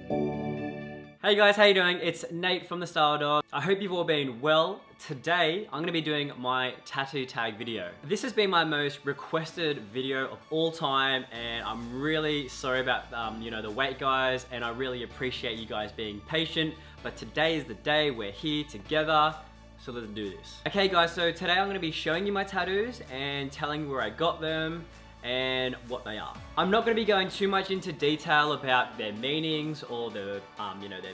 Hey guys, how you doing? It's Nate from The Style Dog. I hope you've all been well. Today, I'm gonna be doing my tattoo tag video. This has been my most requested video of all time, and I'm really sorry about the wait, guys, and I really appreciate you guys being patient, but today is the day we're here together, so let's do this. Okay guys, so today I'm gonna be showing you my tattoos and telling you where I got them and what they are. I'm not going to be going too much into detail about their meanings or their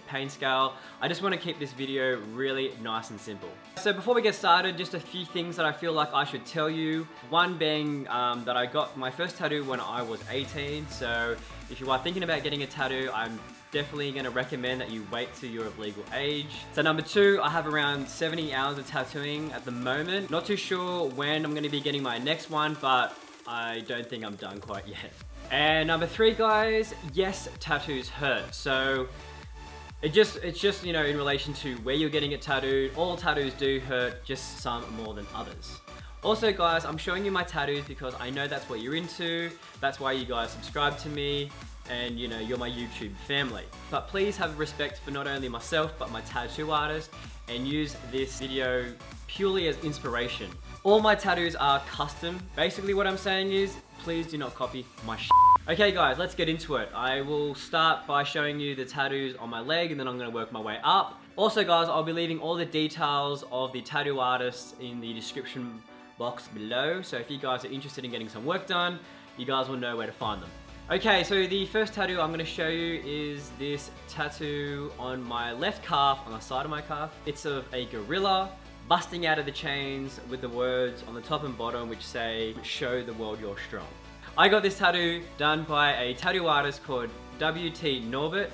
pain scale. I just want to keep this video really nice and simple. So before we get started, just a few things that I feel like I should tell you. One being that I got my first tattoo when I was 18. So if you are thinking about getting a tattoo, I'm definitely going to recommend that you wait till you're of legal age. So number two, I have around 70 hours of tattooing at the moment. Not too sure when I'm going to be getting my next one, but I don't think I'm done quite yet. And number three, guys, yes, tattoos hurt. So it's just in relation to where you're getting it tattooed. All tattoos do hurt, just some more than others. Also, guys, I'm showing you my tattoos because I know that's what you're into. That's why you guys subscribe to me, and you're my YouTube family. But please have respect for not only myself but my tattoo artist, and use this video purely as inspiration. All my tattoos are custom. Basically what I'm saying is, please do not copy my shit. Okay guys, let's get into it. I will start by showing you the tattoos on my leg, and then I'm gonna work my way up. Also guys, I'll be leaving all the details of the tattoo artists in the description box below. So if you guys are interested in getting some work done, you guys will know where to find them. Okay, so the first tattoo I'm gonna show you is this tattoo on my left calf, on the side of my calf. It's of a gorilla busting out of the chains with the words on the top and bottom which say, "Show the world you're strong." I got this tattoo done by a tattoo artist called W.T. Norbert.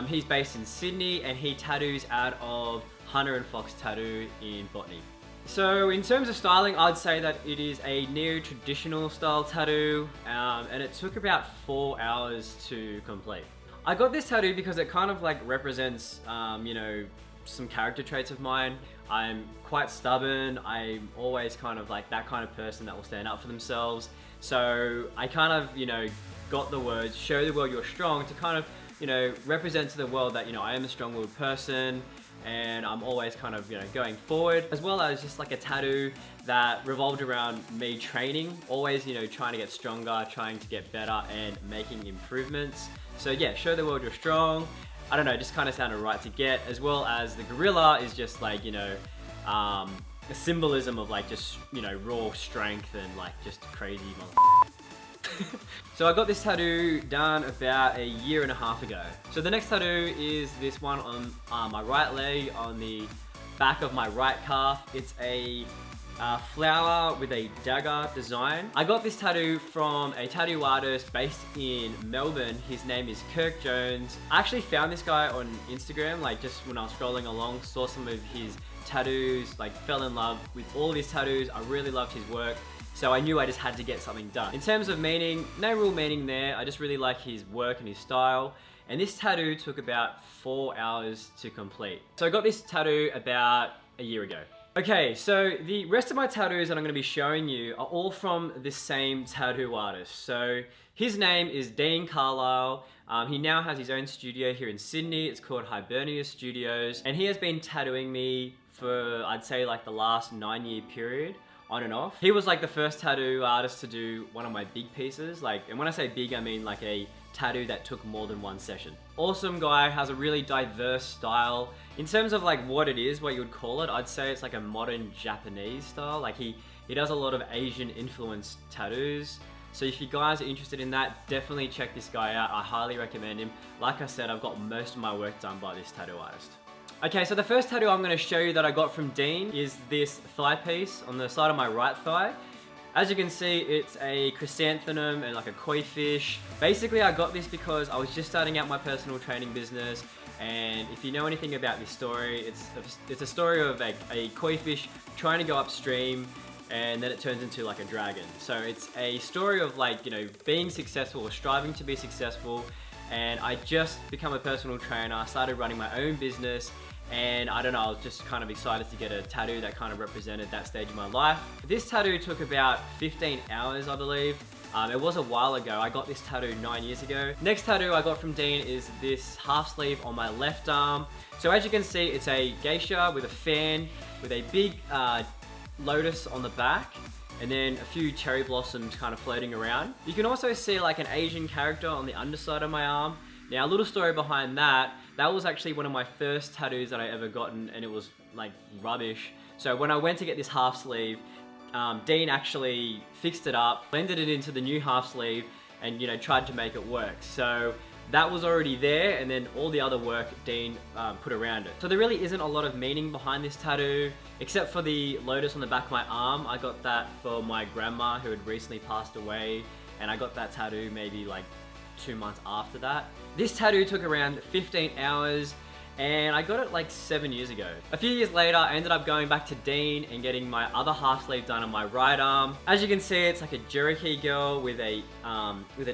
He's based in Sydney, and he tattoos out of Hunter and Fox Tattoo in Botany. So in terms of styling, I'd say that it is a neo-traditional style tattoo, and it took about 4 hours to complete. I got this tattoo because it kind of like represents, some character traits of mine. I'm quite stubborn. I'm always kind of like that kind of person that will stand up for themselves. So I kind of, got the words, "Show the world you're strong," to kind of, represent to the world that, I am a strong-willed person, and I'm always kind of, going forward, as well as just like a tattoo that revolved around me training, always, trying to get stronger, trying to get better, and making improvements. So yeah, show the world you're strong. I don't know, just kind of sounded right to get, as well as the gorilla is just like, a symbolism of like just, raw strength and like just crazy mother. So I got this tattoo done about a year and a half ago. So the next tattoo is this one on my right leg, on the back of my right calf. It's a flower with a dagger design. I got this tattoo from a tattoo artist based in Melbourne. His name is Kirk Jones. I actually found this guy on Instagram, like just when I was scrolling along, saw some of his tattoos, like fell in love with all of his tattoos. I really loved his work, so I knew I just had to get something done. In terms of meaning, no real meaning there. I just really like his work and his style. And this tattoo took about 4 hours to complete. So I got this tattoo about a year ago. Okay, so the rest of my tattoos that I'm going to be showing you are all from the same tattoo artist. So his name is Dean Carlisle. He now has his own studio here in Sydney. It's called Hibernia Studios. And he has been tattooing me for, I'd say, like the last 9-year period, on and off. He was like the first tattoo artist to do one of my big pieces. And when I say big, I mean like a tattoo that took more than one session. Awesome guy, has a really diverse style. In terms of like what it is, what you would call it, I'd say it's like a modern Japanese style. Like he does a lot of Asian influenced tattoos. So if you guys are interested in that, definitely check this guy out. I highly recommend him. Like I said, I've got most of my work done by this tattoo artist. Okay, so the first tattoo I'm gonna show you that I got from Dean is this thigh piece on the side of my right thigh. As you can see, it's a chrysanthemum and like a koi fish. Basically, I got this because I was just starting out my personal training business, and if you know anything about this story, it's a story of a koi fish trying to go upstream, and then it turns into like a dragon. So it's a story of like, being successful or striving to be successful. And I just become a personal trainer, I started running my own business, And I don't know, I was just kind of excited to get a tattoo that kind of represented that stage of my life. This tattoo took about 15 hours, I believe. It was a while ago. I got this tattoo 9 years ago. Next tattoo I got from Dean is this half sleeve on my left arm. So as you can see, it's a geisha with a fan, with a big lotus on the back, and then a few cherry blossoms kind of floating around. You can also see like an Asian character on the underside of my arm. Now, a little story behind that, that was actually one of my first tattoos that I ever gotten, and it was like rubbish. So when I went to get this half sleeve, Dean actually fixed it up, blended it into the new half sleeve, and tried to make it work. So that was already there, and then all the other work Dean put around it. So there really isn't a lot of meaning behind this tattoo, except for the lotus on the back of my arm. I got that for my grandma who had recently passed away, and I got that tattoo maybe like 2 months after that. This tattoo took around 15 hours, and I got it like 7 years ago. A few years later, I ended up going back to Dean and getting my other half sleeve done on my right arm. As you can see, it's like a Cherokee girl with an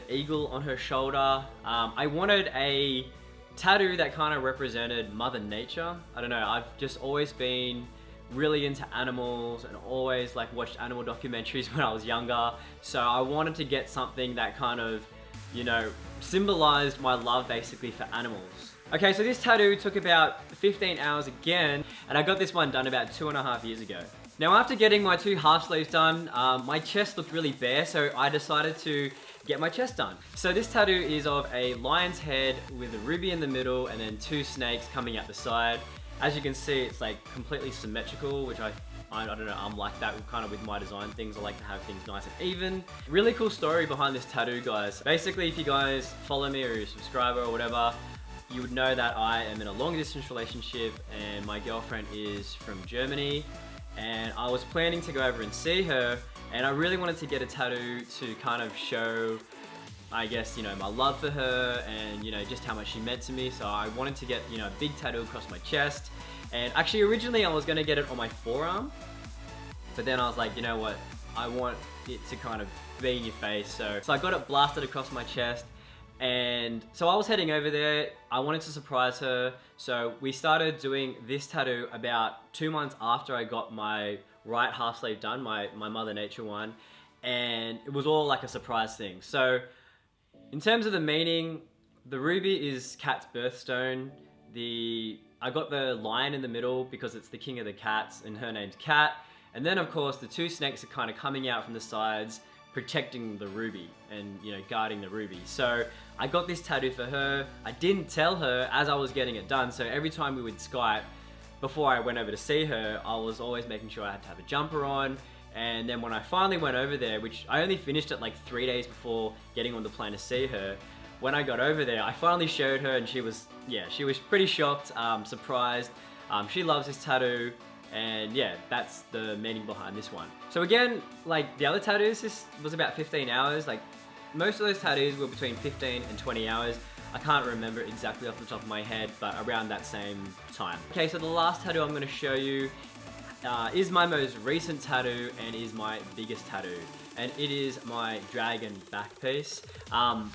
eagle on her shoulder. I wanted a tattoo that kind of represented Mother Nature. I don't know, I've just always been really into animals and always like watched animal documentaries when I was younger. So I wanted to get something that kind of, symbolized my love basically for animals. Okay, so this tattoo took about 15 hours again, and I got this one done about 2.5 years ago. Now, after getting my 2 half sleeves done, my chest looked really bare, so I decided to get my chest done. So this tattoo is of a lion's head with a ruby in the middle and then 2 snakes coming out the side. As you can see, it's like completely symmetrical, which I don't know, I'm like that kind of with my design things. I like to have things nice and even. Really cool story behind this tattoo, guys. Basically, if you guys follow me or you're a subscriber or whatever, you would know that I am in a long distance relationship and my girlfriend is from Germany, and I was planning to go over and see her, and I really wanted to get a tattoo to kind of show, I guess, my love for her and, just how much she meant to me. So I wanted to get, a big tattoo across my chest. And actually, originally I was gonna get it on my forearm, but then I was like, you know what? I want it to kind of be in your face. So I got it blasted across my chest. And so I was heading over there. I wanted to surprise her. So we started doing this tattoo about 2 months after I got my right half sleeve done, my Mother Nature one. And it was all like a surprise thing. So in terms of the meaning, the ruby is Kat's birthstone. I got the lion in the middle because it's the king of the cats and her name's Kat. And then of course the 2 snakes are kind of coming out from the sides, protecting the ruby and guarding the ruby. So I got this tattoo for her. I didn't tell her as I was getting it done. So every time we would Skype, before I went over to see her, I was always making sure I had to have a jumper on. And then when I finally went over there, which I only finished it like 3 days before getting on the plane to see her, when I got over there, I finally showed her and she was pretty shocked, surprised. She loves this tattoo, and yeah, that's the meaning behind this one. So again, like the other tattoos, this was about 15 hours. Like most of those tattoos were between 15 and 20 hours. I can't remember exactly off the top of my head, but around that same time. Okay, so the last tattoo I'm gonna show you is my most recent tattoo and is my biggest tattoo, and it is my dragon back piece.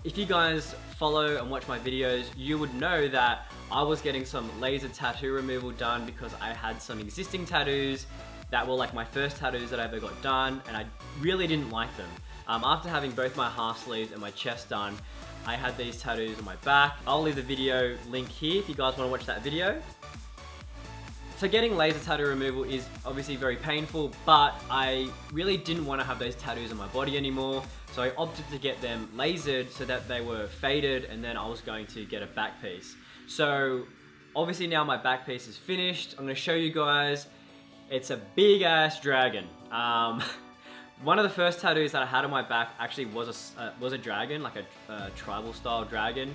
If you guys follow and watch my videos, you would know that I was getting some laser tattoo removal done because I had some existing tattoos that were like my first tattoos that I ever got done, and I really didn't like them. After having both my half sleeves and my chest done, I had these tattoos on my back. I'll leave the video link here if you guys want to watch that video. So getting laser tattoo removal is obviously very painful, but I really didn't want to have those tattoos on my body anymore. So I opted to get them lasered so that they were faded, and then I was going to get a back piece. So obviously now my back piece is finished. I'm going to show you guys. It's a big ass dragon. One of the first tattoos that I had on my back actually was a dragon, like a tribal style dragon.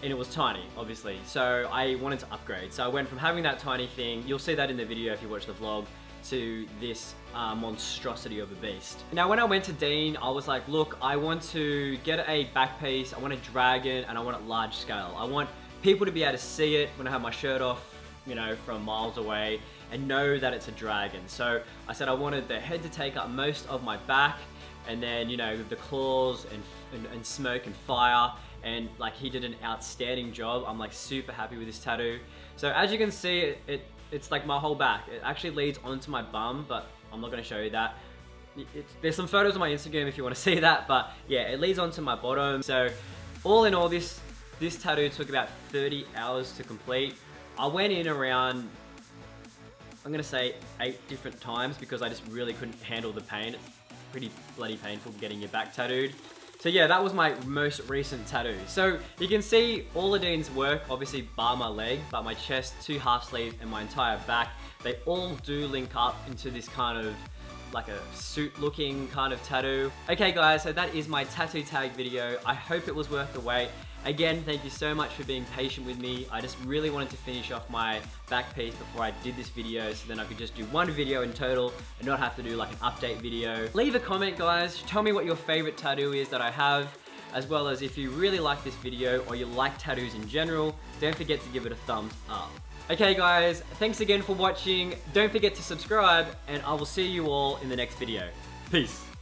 And it was tiny, obviously, so I wanted to upgrade. So I went from having that tiny thing, you'll see that in the video if you watch the vlog, to this monstrosity of a beast. Now when I went to Dean, I was like, look, I want to get a back piece, I want a dragon, and I want it large scale. I want people to be able to see it when I have my shirt off, from miles away, and know that it's a dragon. So I said I wanted the head to take up most of my back, and then, you know, the claws and smoke and fire, and like he did an outstanding job. I'm like super happy with this tattoo. So as you can see, it's like my whole back. It actually leads onto my bum, but I'm not gonna show you that. There's some photos on my Instagram if you want to see that, but yeah, it leads onto my bottom. So all in all, this tattoo took about 30 hours to complete. I went in around, I'm gonna say 8 different times because I just really couldn't handle the pain. It's pretty bloody painful getting your back tattooed. So yeah, that was my most recent tattoo. So you can see all of Dean's work, obviously bar my leg, but my chest, 2 half sleeves, and my entire back, they all do link up into this kind of like a suit looking kind of tattoo. Okay guys, so that is my tattoo tag video. I hope it was worth the wait. Again, thank you so much for being patient with me. I just really wanted to finish off my back piece before I did this video, so then I could just do one video in total and not have to do like an update video. Leave a comment guys, tell me what your favorite tattoo is that I have, as well as if you really like this video or you like tattoos in general, don't forget to give it a thumbs up. Okay guys, thanks again for watching. Don't forget to subscribe, and I will see you all in the next video. Peace.